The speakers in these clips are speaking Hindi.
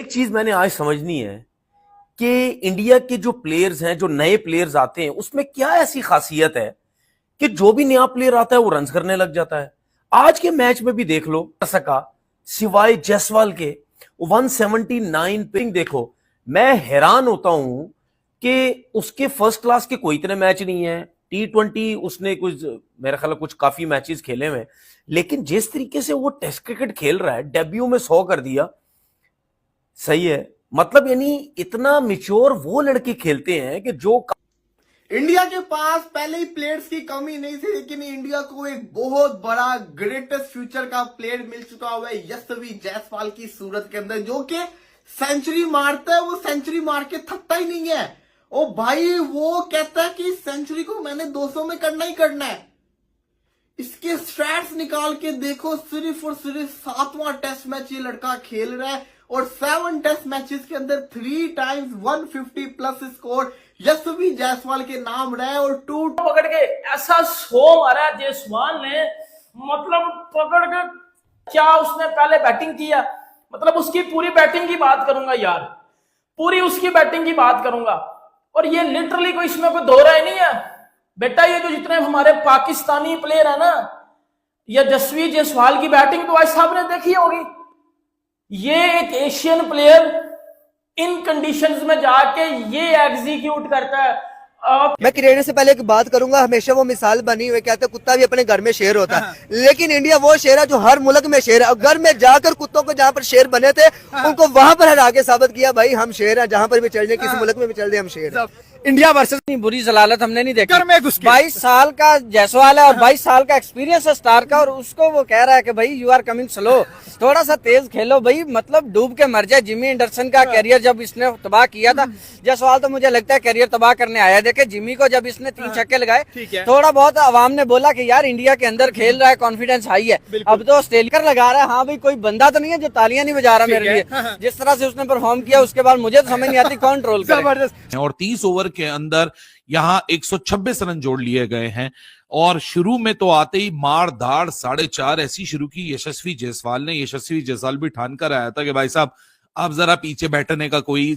एक चीज मैंने आज समझनी है कि इंडिया के जो प्लेयर्स हैं, जो नए प्लेयर्स आते हैं, उसमें क्या ऐसी खासियत है कि जो भी नया प्लेयर आता है वो रन करने लग जाता है। आज के मैच में भी देख लो, सका सिवाय जायसवाल के 179 पिंग देखो। मैं हैरान होता हूं कि उसके फर्स्ट क्लास के कोई इतने मैच नहीं है। T20 उसने कुछ, मेरा ख्याल कुछ काफी मैचेस खेले हुए, लेकिन जिस तरीके से वो टेस्ट क्रिकेट खेल रहा है, डेब्यू में 100 कर दिया, सही है। मतलब यानी इतना मिच्योर वो लड़के खेलते हैं कि जो इंडिया के पास पहले ही प्लेयर्स की कमी नहीं थी, लेकिन इंडिया को एक बहुत बड़ा ग्रेटेस्ट फ्यूचर का प्लेयर मिल चुका हुआ है यशस्वी जायसवाल की सूरत के अंदर, जो कि सेंचुरी मारता है। वो सेंचुरी मार के थकता ही नहीं है। ओ भाई, वो कहता है कि सेंचुरी को मैंने 200 में करना ही करना है। इसके स्टैट्स निकाल के देखो, सिर्फ और सिर्फ 7वां टेस्ट मैच ये लड़का खेल रहा है और 7 टेस्ट मैचेस के अंदर 3 टाइम्स 150 प्लस स्कोर यशस्वी जायसवाल के नाम रहा है। और 2 पकड़ के ऐसा 100 मारा जायसवाल ने, मतलब पकड़ के क्या उसने पहले बैटिंग किया, मतलब उसकी पूरी बैटिंग की बात करूंगा यार, पूरी उसकी बैटिंग की बात करूंगा। और ये लिटरली कोई इसमें कोई दो राय नहीं है बेटा। ये जो जितने हमारे पाकिस्तानी प्लेयर है ना, या यशस्वी जायसवाल की बैटिंग तो आज साहब ने देखी होगी। ये एक एशियन प्लेयर इन कंडीशंस में जाके ये एग्जीक्यूट करता है। मैं क्रिकेटर से पहले एक बात करूंगा, हमेशा वो मिसाल बनी हुई, कहते हैं कुत्ता भी अपने घर में शेर होता है, लेकिन इंडिया वो शेर है जो हर मुल्क में शेर है। घर में जाकर कुत्तों को जहाँ पर शेर बने थे, उनको वहां पर हरा के साबित किया भाई हम शेर है, जहाँ पर भी चल जाए, किसी मुल्क में भी चल जाए, हम शेर है। इंडिया वर्सेस बुरी जलालत हमने नहीं देखी। 22 साल का जायसवाल है और 22 साल का एक्सपीरियंस है स्टार का, और उसको वो कह रहा है कि भाई यू आर कमिंग स्लो, थोड़ा सा तेज खेलो भाई, मतलब डूब के मर जाए। जिमी एंडरसन का कैरियर जब इसने तबाह किया था, जायसवाल तो मुझे लगता है कैरियर तबाह करने आया। देखे जिमी को जब इसने 3 छक्के लगाए, थोड़ा बहुत आवाम ने बोला कि यार इंडिया के अंदर खेल रहा है, कॉन्फिडेंस हाई है। अब तो ऑस्ट्रेलिया लगा रहा है, हाँ भाई कोई बंदा तो नहीं है जो तालियां नहीं बजा रहा मेरे लिए। जिस तरह से उसने परफॉर्म किया, उसके बाद मुझे तो समझ नहीं आती कौन ट्रोल करे। और 30 ओवर के अंदर यहां 126 रन जोड़ लिए गए हैं। और शुरू में तो आते ही मार धाड़ 4.5 ऐसी शुरू की यशस्वी जायसवाल ने। यशस्वी जायसवाल भी ठान कर आया था कि भाई साहब अब जरा पीछे बैठने का कोई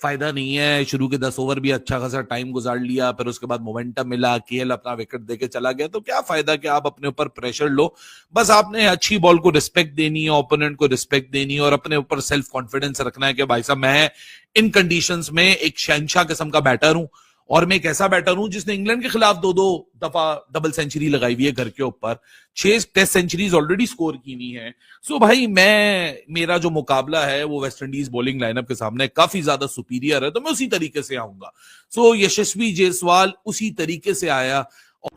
फायदा नहीं है। शुरू के 10 ओवर भी अच्छा खासा टाइम गुजार लिया, फिर उसके बाद मोमेंटम मिला, केएल अपना विकेट देके चला गया, तो क्या फायदा कि आप अपने ऊपर प्रेशर लो। बस आपने अच्छी बॉल को रिस्पेक्ट देनी है, ओपोनेंट को रिस्पेक्ट देनी है, और अपने ऊपर सेल्फ कॉन्फिडेंस रखना है कि भाई साहब मैं इन कंडीशंस में एक शहंशाह किस्म का बैटर हूं, और मैं एक ऐसा बैटर हूं जिसने इंग्लैंड के खिलाफ 2-2 दफा डबल सेंचुरी लगाई हुई है घर के ऊपर, 6 टेस्ट सेंचुरीज ऑलरेडी स्कोर की हुई है। सो भाई मेरा जो मुकाबला है वो वेस्ट इंडीज बॉलिंग लाइनअप के सामने काफी ज्यादा सुपीरियर है, तो मैं उसी तरीके से आऊंगा। सो यशस्वी जायसवाल उसी तरीके से आया।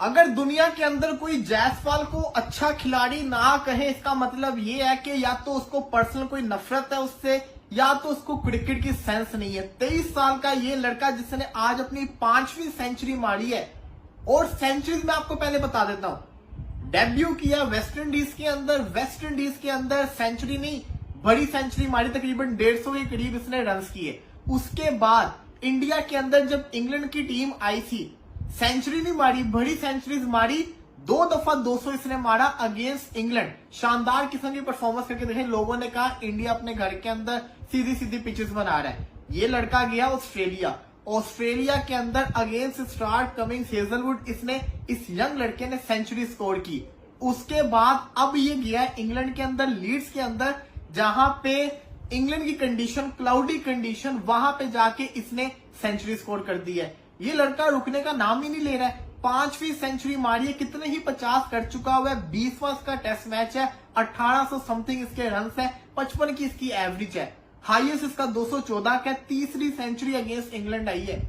अगर दुनिया के अंदर कोई जायसवाल को अच्छा खिलाड़ी ना कहे, इसका मतलब ये है कि या तो उसको पर्सनल कोई नफरत है उससे, या तो उसको क्रिकेट की सेंस नहीं है। 23 साल का ये लड़का जिसने आज अपनी 5वीं सेंचुरी मारी है, और सेंचुरीज में आपको पहले बता देता हूं, डेब्यू किया वेस्ट इंडीज के अंदर, वेस्ट इंडीज के अंदर सेंचुरी नहीं बड़ी सेंचुरी मारी, तकरीबन 150 के करीब इसने रन किए। उसके बाद इंडिया के अंदर जब इंग्लैंड की टीम आई थी, सेंचुरी नहीं मारी, बड़ी सेंचुरीज मारी, 2 दफा 200 इसने मारा अगेंस्ट इंग्लैंड। शानदार किस्म की परफॉर्मेंस करके देखे। लोगों ने कहा इंडिया अपने घर के अंदर सीधी सीधी पिचेस बना रहा है। ये लड़का गया ऑस्ट्रेलिया के अंदर अगेंस्ट स्टार्ट कमिंग हेजलवुड, इसने इस यंग लड़के ने सेंचुरी स्कोर की। उसके बाद अब ये गया इंग्लैंड के अंदर, लीड्स के अंदर, जहां पे इंग्लैंड की कंडीशन क्लाउडी कंडीशन, वहां पे जाके इसने सेंचुरी स्कोर कर दी है। ये लड़का रुकने का नाम ही नहीं ले रहा है। 5वीं सेंचुरी मारी है, कितने ही 50 कर चुका हुआ है। 20वां इसका टेस्ट मैच है, 1800 समथिंग इसके रन है, 55 की इसकी एवरेज है, हाईएस्ट इसका 214 का। 3री सेंचुरी अगेंस्ट इंग्लैंड आई है।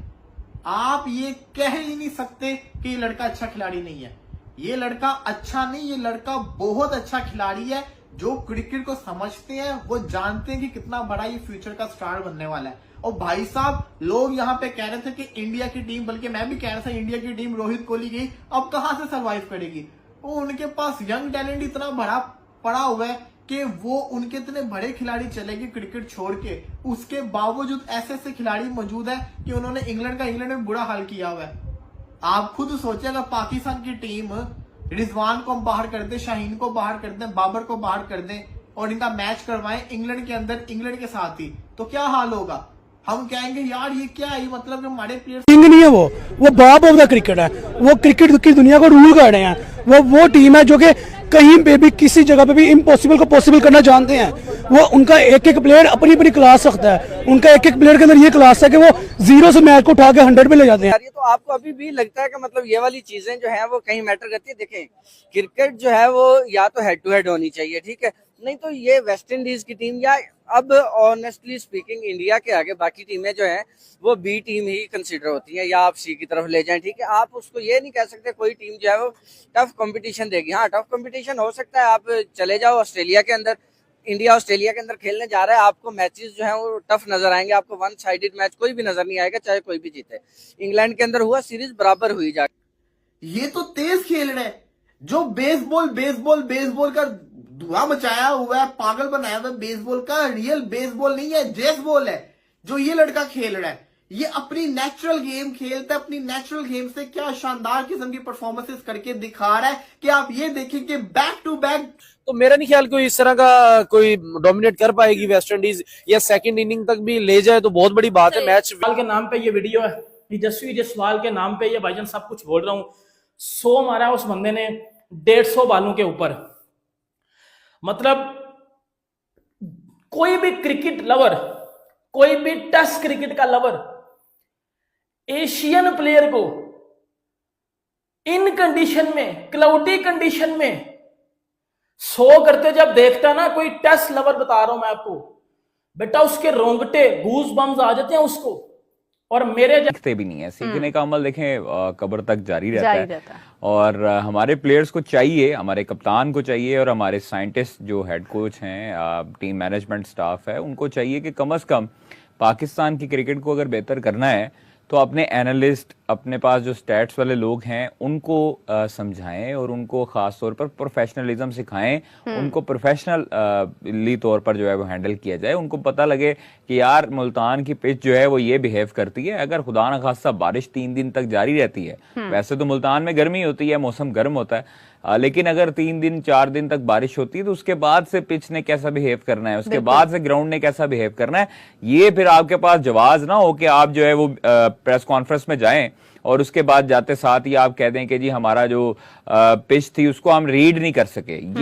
आप ये कह ही नहीं सकते कि ये लड़का अच्छा खिलाड़ी नहीं है। ये लड़का अच्छा नहीं, ये लड़का बहुत अच्छा खिलाड़ी है। जो क्रिकेट को समझते हैं वो जानते हैं कि कितना बड़ा ये फ्यूचर का स्टार बनने वाला है। और भाई साहब, लोग यहाँ पे कह रहे थे कि इंडिया की टीम, बल्कि मैं भी कह रहा था इंडिया की टीम रोहित कोहली गई, अब कहां से सरवाइव करेगी। वो उनके पास यंग टैलेंट इतना बड़ा पड़ा हुआ है कि वो उनके इतने बड़े खिलाड़ी चलेंगे क्रिकेट छोड़ के, उसके बावजूद ऐसे ऐसे खिलाड़ी मौजूद है कि उन्होंने इंग्लैंड में बुरा हाल किया हुआ है। आप खुद सोचे, अगर पाकिस्तान की टीम रिजवान को बाहर कर दे, शाहीन को बाहर कर दे, बाबर को बाहर कर दे, और इनका मैच करवाएं इंग्लैंड के अंदर, इंग्लैंड के साथ ही, तो क्या हाल होगा? हम कहेंगे यार ये क्या है, मतलब हमारे प्लेयर किंग नहीं है, वो बाप ऑफ द क्रिकेट है, वो क्रिकेट की दुनिया को रूल कर रहे हैं। वो टीम है जो कि कहीं पे भी किसी जगह पे भी इम्पॉसिबल को पॉसिबल करना जानते हैं। वो उनका एक एक प्लेयर अपनी अपनी क्लास रखता है, उनका एक एक प्लेयर के अंदर ये क्लास है कि वो 0 से मैच को उठा के 100 पे ले जाते हैं। यार ये तो आपको अभी भी लगता है कि मतलब ये वाली चीजें जो है वो कहीं मैटर करती है। देखें, क्रिकेट जो है वो या तो हेड टू हेड होनी चाहिए, ठीक है, नहीं तो ये वेस्ट इंडीज की टीम या अब ऑनेस्टली स्पीकिंग इंडिया के आगे बाकी टीमें जो हैं वो बी टीम ही कंसीडर होती हैं, या आप सी की तरफ ले जाएं, ठीक है। आप उसको ये नहीं कह सकते कोई टीम जो है वो टफ कंपटीशन देगी। हाँ, टफ कंपटीशन हो सकता है, आप चले जाओ ऑस्ट्रेलिया के अंदर, इंडिया ऑस्ट्रेलिया के अंदर खेलने जा रहा है, आपको मैचेस जो हैं वो टफ नजर आएंगे, आपको वन साइडेड मैच कोई भी नजर नहीं आएगा, चाहे कोई भी जीते। इंग्लैंड के अंदर हुआ, सीरीज बराबर हुई जाके। ये तो तेज खेल रहे हैं, जो बेसबॉल का धुआं मचाया हुआ है, पागल बनाया हुआ है बेसबॉल का, रियल बेसबॉल नहीं है, जेसबॉल है जो ये लड़का खेल रहा है। ये अपनी नेचुरल गेम खेलता है, अपनी नेचुरल गेम से क्या शानदार किस्म की परफॉर्मेंसेस करके दिखा रहा है कि आप ये देखें कि बैक टू बैक। तो मेरा नहीं ख्याल कोई इस तरह का कोई डोमिनेट कर पाएगी वेस्ट इंडीज, या सेकंड इनिंग तक भी ले जाए तो बहुत बड़ी बात है। मैच जायसवाल के नाम पे ये वीडियो है, यशस्वी जायसवाल के नाम पे ये भाईजान सब कुछ बोल रहा हूं। 100 मारा उस बंदे ने 150 बालों के ऊपर। मतलब कोई भी क्रिकेट लवर, कोई भी टेस्ट क्रिकेट का लवर एशियन प्लेयर को इन कंडीशन में, क्लाउडी कंडीशन में 100 करते जब देखता ना, कोई टेस्ट लवर बता रहा हूं मैं आपको, बेटा उसके रोंगटे गूज बम्स आ जाते हैं उसको। और मेरे दिखते भी नहीं है, सीखने का अमल देखें कब्र तक जारी रहता है। और हमारे प्लेयर्स को चाहिए, हमारे कप्तान को चाहिए और हमारे साइंटिस्ट जो हेड कोच हैं, टीम मैनेजमेंट स्टाफ है, उनको चाहिए कि कम से कम पाकिस्तान की क्रिकेट को अगर बेहतर करना है तो अपने एनालिस्ट, अपने पास जो स्टैट्स वाले लोग हैं उनको समझाएं और उनको खास तौर पर प्रोफेशनलिज्म सिखाएं, उनको प्रोफेशनली तौर पर जो है वो हैंडल किया जाए। उनको पता लगे कि यार मुल्तान की पिच जो है वो ये बिहेव करती है। अगर खुदा न खास्ता बारिश 3 दिन तक जारी रहती है, वैसे तो मुल्तान में गर्मी होती है, मौसम गर्म होता है, लेकिन अगर 3 दिन 4 दिन तक बारिश होती है तो उसके बाद से पिच ने कैसा बिहेव करना है, उसके बाद से ग्राउंड ने कैसा बिहेव करना है, ये फिर आपके पास जवाब ना हो कि आप जो है वो प्रेस कॉन्फ्रेंस में जाएं और उसके बाद जाते साथ ही आप कह दें कि जी हमारा जो पिच थी उसको हम रीड नहीं कर सके।